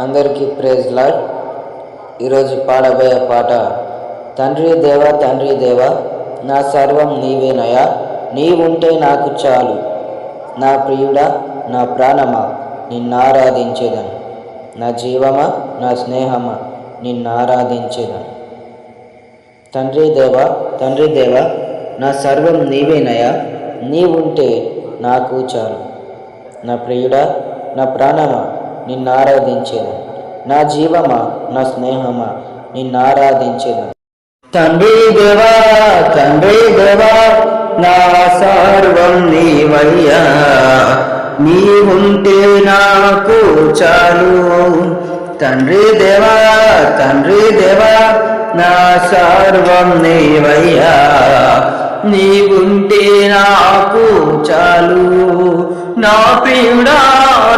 అందరికీ praise lord. ఈరోజు పాడబోయే పాట, తండ్రి దేవా నా సర్వం నీవేనయా, నీవుంటే నాకు చాలు, నా ప్రియుడా నా ప్రాణమా నిన్నారాధించేదను, నా జీవమా నా స్నేహమా నిన్నారాధించేదను. తండ్రి దేవా నా సర్వం నీవేనయా, నీవుంటే నాకు చాలు, నా ప్రియుడా నా ప్రాణమా నిన్నారాధించేదను, నా జీవమా నా స్నేహమా నిన్నారాధించేదను. తండ్రి దేవా నా సర్వం నీవయ్యా, నీవుంటే నాకు చాలు. తండ్రి దేవా నా సర్వం నీవయ్యా, నీవుంటే నాకు చాలు. నా ప్రియుడా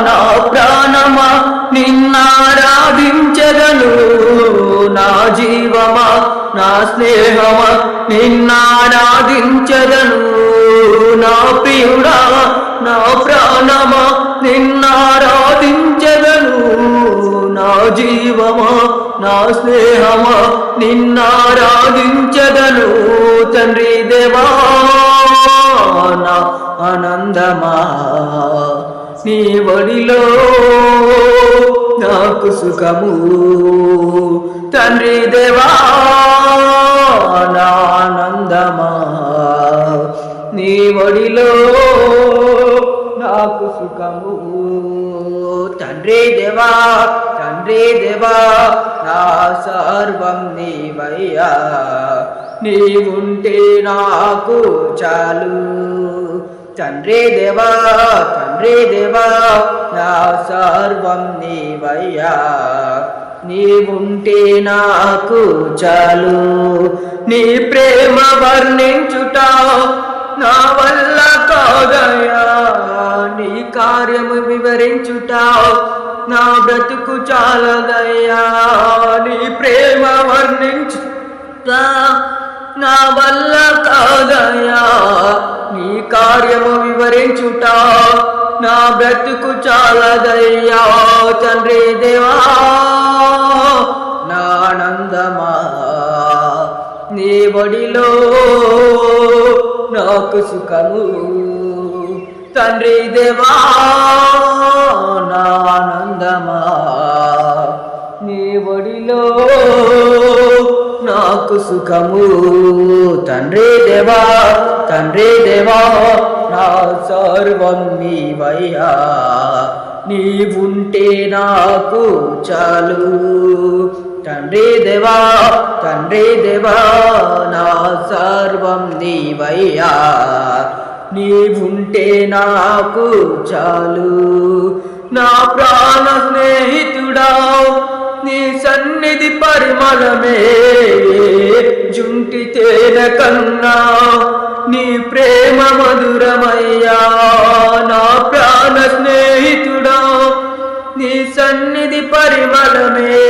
నా ప్రాణమా నిన్నారాధించెదను, నా జీవమా నా స్నేహమా నిన్నారాధించెదను. నా ప్రియుడా నా ప్రాణమా నిన్నారాధించెదను, నా జీవమా నా స్నేహమా నిన్నారాధించెదను. తండ్రి దేవా నా ఆనందమా, నీ ఒడిలో నాకు సుఖము. తండ్రి దేవా నా ఆనందమా, నీ ఒడిలో నాకు సుఖము. తండ్రి దేవా నా సర్వం నీవయ్యా, నీవుంటే నాకు చాలు. తండ్రి దేవా నా సర్వం నీవయ్యా, నీవుంటే నాకు చాలు. నీ ప్రేమ వర్ణించుట నా వల్ల కాదయ్యా, నీ కార్యము వివరించుట నా బ్రతుకు చాలదయ్యా. నీ ప్రేమ వర్ణించుట నా వల్ల కాదయ్యా, నీ కార్యము వివరించుట నా బ్రతుకు చాలదయ్యా. తండ్రి దేవా నా ఆనందమా, నీ ఒడిలో నాకు సుఖము. తండ్రి దేవా నా ఆనందమా, నీ ఒడిలో నాకు సుఖము. తండ్రి దేవా నా సర్వం నీవయ్యా, నీవుంటే నాకు చాలు. తండ్రి దేవా నా సర్వం నీవయ్యా, నీవుంటే నాకు చాలు. నా ప్రాణ స్నేహితుడా నీ సన్నిధి పరిమళమే, జుంటి తేనె కన్నా నీ ప్రేమ మధురమయ్యా. నా ప్రాణ స్నేహితుడా నీ సన్నిధి పరిమళమే,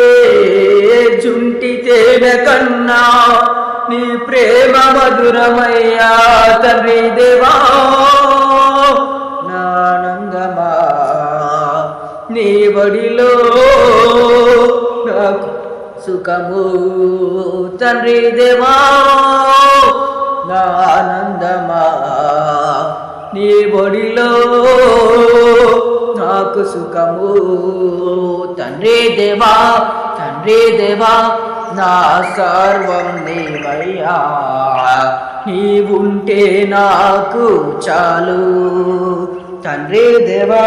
జుంటి తేనె కన్నా నీ ప్రేమ మధురమయ్యా. తండ్రి దేవా నా ఆనందమా, నీ ఒడిలో నాకు సుఖము. తండ్రి దేవా నా ఆనందమా, నీ ఒడిలో నాకు సుఖము. తండ్రి దేవా నా సర్వం నీవయ్యా, నీవుంటే నాకు చాలు. తండ్రి దేవా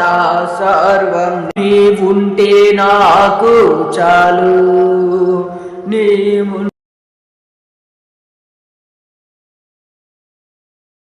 నా సర్వం నీవుంటే నాకు చాలు. నీవు